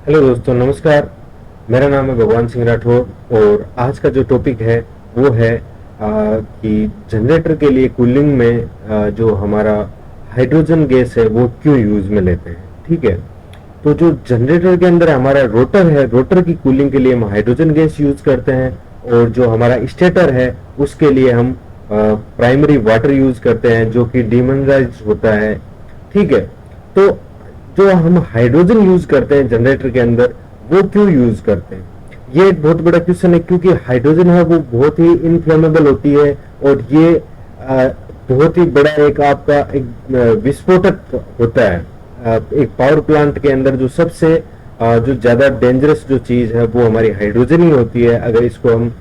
Hello दोस्तों, नमस्कार। मेरा नाम है भगवान सिंह राठौर और आज का जो टॉपिक है वो है कि जनरेटर के लिए कूलिंग में जो हमारा हाइड्रोजन गैस है वो क्यों यूज में लेते हैं। ठीक है। तो जो जनरेटर के अंदर हमारा रोटर है, रोटर की कूलिंग के लिए हम हाइड्रोजन गैस यूज करते हैं और जो हमारा स्टेटर है उसके लिए हम प्राइमरी वाटर यूज करते हैं जो कि डीमिनराइज्ड होता है। ठीक है। तो जो हम हाइड्रोजन यूज करते हैं जनरेटर के अंदर वो क्यों यूज करते हैं, ये एक बहुत बड़ा क्वेश्चन है, क्योंकि हाइड्रोजन है वो बहुत ही इनफ्लेमेबल होती है और ये बहुत ही बड़ा एक आपका एक विस्फोटक होता है। एक पावर प्लांट के अंदर जो सबसे जो ज्यादा डेंजरस जो चीज है वो हमारी हाइड्रोजन ही होती है। अगर इसको हम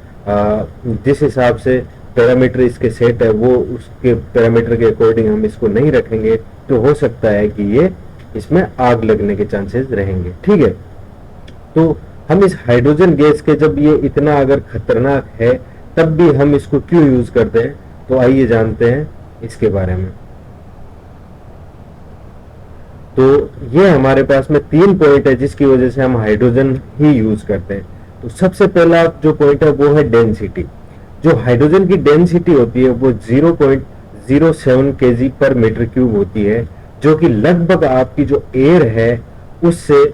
जिस हिसाब से पैरामीटर इसके सेट है वो उसके पैरामीटर के अकॉर्डिंग हम इसको नहीं रखेंगे तो हो सकता है कि ये इसमें आग लगने के चांसेस रहेंगे। ठीक है। तो हम इस हाइड्रोजन गैस के जब ये इतना अगर खतरनाक है तब भी हम इसको क्यों यूज करते हैं, तो आइए जानते हैं इसके बारे में। तो ये हमारे पास में 3 पॉइंट है जिसकी वजह से हम हाइड्रोजन ही यूज करते हैं। तो सबसे पहला जो पॉइंट है वो है डेंसिटी। जो हाइड्रोजन की डेंसिटी होती है वो 0.07 kg पर मीटर क्यूब होती है, जो कि लगभग आपकी जो एयर है उससे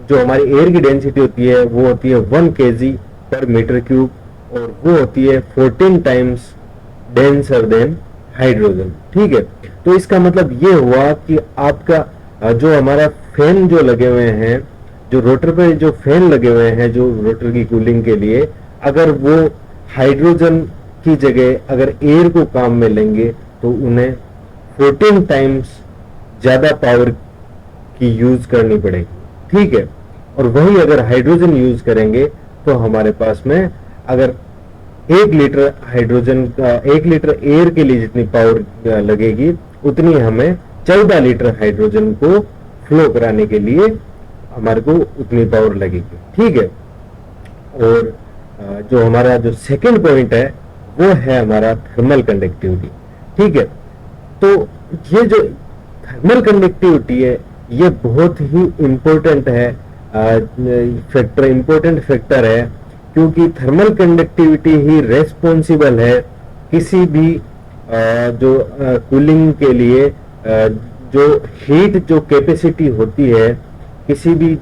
जो हमारी एयर की डेंसिटी होती है वो होती है 1 kg पर मीटर क्यूब और वो होती है 14 टाइम्स डेंसर देन हाइड्रोजन। ठीक है। तो इसका मतलब ये हुआ कि आपका जो हमारा फैन जो लगे हुए हैं, जो रोटर पे जो फैन लगे हुए हैं जो रोटर की कूलिंग के लिए, अगर वो हाइड्रोजन की जगह अगर एयर को काम में लेंगे तो उन्हें 14 टाइम्स ज्यादा पावर की यूज करनी पड़ेगी। ठीक है। और वही अगर हाइड्रोजन यूज करेंगे तो हमारे पास में अगर 1 लीटर हाइड्रोजन का 1 लीटर एयर के लिए जितनी पावर लगेगी उतनी हमें 14 लीटर हाइड्रोजन को फ्लो कराने के लिए हमारे को उतनी पावर लगेगी। ठीक है। और जो हमारा जो सेकंड पॉइंट है वो है हमारा थर्मल कंडक्टिविटी। ठीक है। तो ये जो थर्मल कंडक्टिविटी है ये बहुत ही इंपॉर्टेंट है, इंपॉर्टेंट फैक्टर है, क्योंकि थर्मल कंडक्टिविटी ही रेस्पॉन्सिबल है किसी भी जो कूलिंग के लिए जो हीट जो कैपेसिटी होती है किसी भी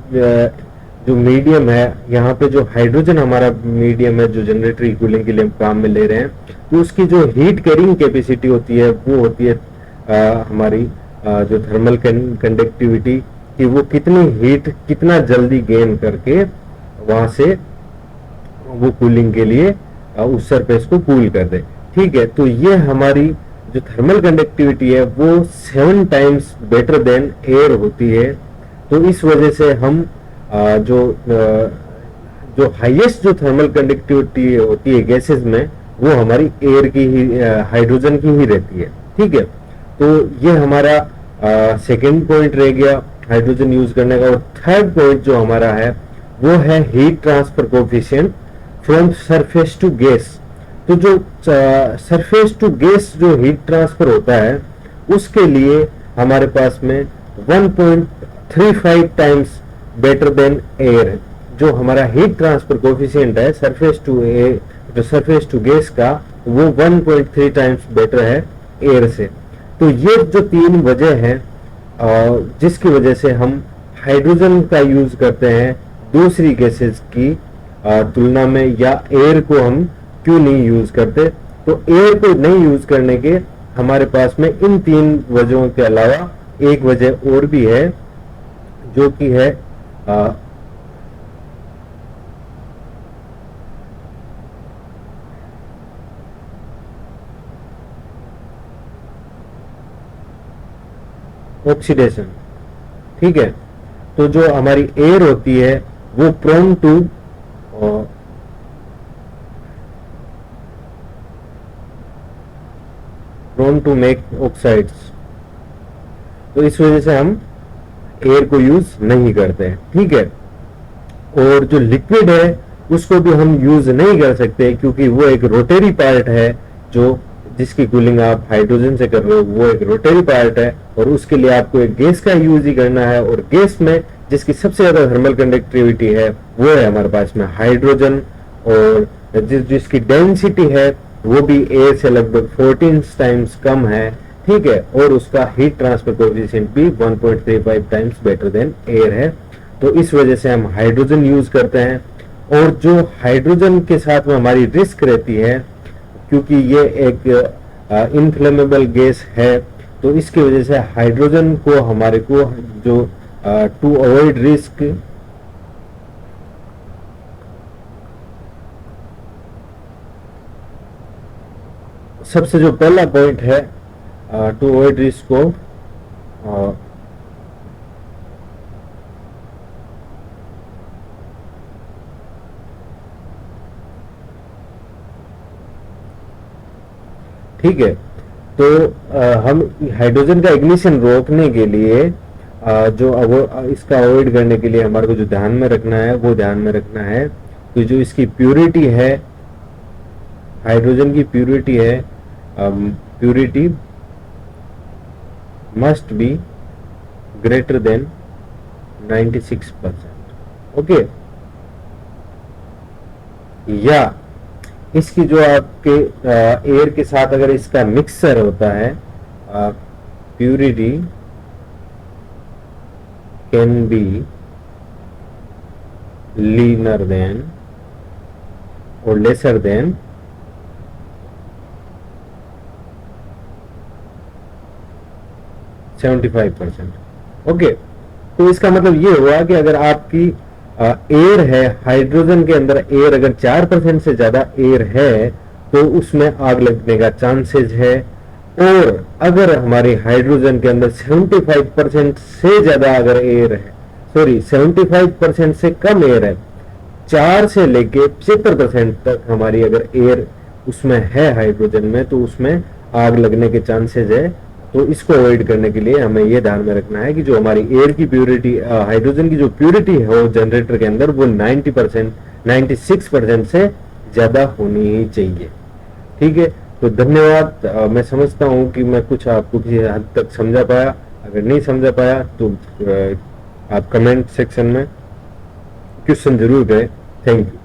जो मीडियम है, यहाँ पे जो हाइड्रोजन हमारा मीडियम है जो जनरेटरी कूलिंग के लिए हम काम में ले रहे हैं, तो उसकी जो हीट कैरिंग कैपेसिटी होती है वो होती है हमारी जो थर्मल कंडक्टिविटी कि वो कितनी हीट कितना जल्दी गेन करके वहां से वो कूलिंग के लिए उस सरफेस को कूल कर दे। ठीक है। तो ये हमारी जो थर्मल कंडक्टिविटी है वो 7 टाइम्स बेटर देन एयर होती है। तो इस वजह से हम जो हाईएस्ट जो थर्मल कंडक्टिविटी होती है गैसेस में वो हमारी एयर की ही हाइड्रोजन की ही रहती है। ठीक है। तो ये हमारा सेकेंड पॉइंट रह गया हाइड्रोजन यूज करने का। और थर्ड पॉइंट जो हमारा है वो है heat transfer coefficient from surface to gas. तो जो सरफेस टू गैस जो हीट ट्रांसफर होता है उसके लिए हमारे पास में 1.35 टाइम्स बेटर देन एयर। जो हमारा हीट ट्रांसफर कोफिशिएंट है सरफेस टू एयर, जो सरफेस टू गैस का, वो 1.3 टाइम्स बेटर है एयर से। तो ये जो 3 वजह है जिसकी वजह से हम हाइड्रोजन का यूज करते हैं दूसरी गैसेस की तुलना में, या एयर को हम क्यों नहीं यूज करते। तो एयर को नहीं यूज करने के हमारे पास में इन 3 वजहों के अलावा एक वजह और भी है जो कि है ऑक्सीडेशन। ठीक है। तो जो हमारी एयर होती है वो प्रोन टू मेक ऑक्साइड्स। तो इस वजह से हम एयर को यूज नहीं करते हैं। ठीक है। और जो लिक्विड है उसको भी हम यूज नहीं कर सकते क्योंकि वो एक रोटरी पार्ट है जो जिसकी कूलिंग आप हाइड्रोजन से कर रहे हो वो एक रोटरी पार्ट है, और उसके लिए आपको एक गैस का यूज ही करना है, और गैस में जिसकी सबसे ज्यादा थर्मल कंडक्टिविटी है वो है हमारे पास में हाइड्रोजन, और जिसकी डेंसिटी है वो भी एयर से लगभग 14 टाइम्स कम है, ठीक है, और उसका हीट ट्रांसफर कोएफिशिएंट भी 1.35 टाइम्स बेटर देन एयर है। तो इस वजह से हम हाइड्रोजन यूज करते हैं। और जो हाइड्रोजन के साथ में हमारी रिस्क रहती है, क्योंकि ये एक इनफ्लेमेबल गैस है, तो इसकी वजह से हाइड्रोजन को हमारे को जो टू अवॉइड रिस्क, सबसे जो पहला पॉइंट है टू अवॉइड रिस्क को ठीक है। तो हम हाइड्रोजन का इग्निशन रोकने के लिए जो इसका अवॉइड करने के लिए हमारे को जो ध्यान में रखना है वो ध्यान में रखना है कि जो इसकी प्यूरिटी है, हाइड्रोजन की प्यूरिटी है, purity must be greater than 96%, okay. या इसकी जो आपके एयर के साथ अगर इसका मिक्सर होता है, purity can be leaner than और लेसर देन 75%, ओके। तो इसका मतलब ये हुआ कि अगर आपकी एयर है, हाइड्रोजन के अंदर एयर अगर 4% से ज्यादा एयर है तो उसमें आग लगने का चांसेस है, और अगर हमारे हाइड्रोजन के अंदर 75% से ज्यादा अगर एयर है, सॉरी 75% से कम एयर है, 4 से लेके 75% तक हमारी अगर एयर उसमें है हाइड्रोजन में, तो उसमें आग लगने के चांसेस है। तो इसको अवॉइड करने के लिए हमें यह ध्यान में रखना है कि जो हमारी एयर की प्यूरिटी, हाइड्रोजन की जो प्यूरिटी है वो जनरेटर के अंदर वो 90%, 96% से ज्यादा होनी ही चाहिए, ठीक है। तो धन्यवाद। मैं समझता हूँ कि मैं कुछ आपको किसी हद तक समझा पाया। अगर नहीं समझा पाया तो आप कमेंट सेक्शन में क्वेश्चन जरूर करें। Thank you.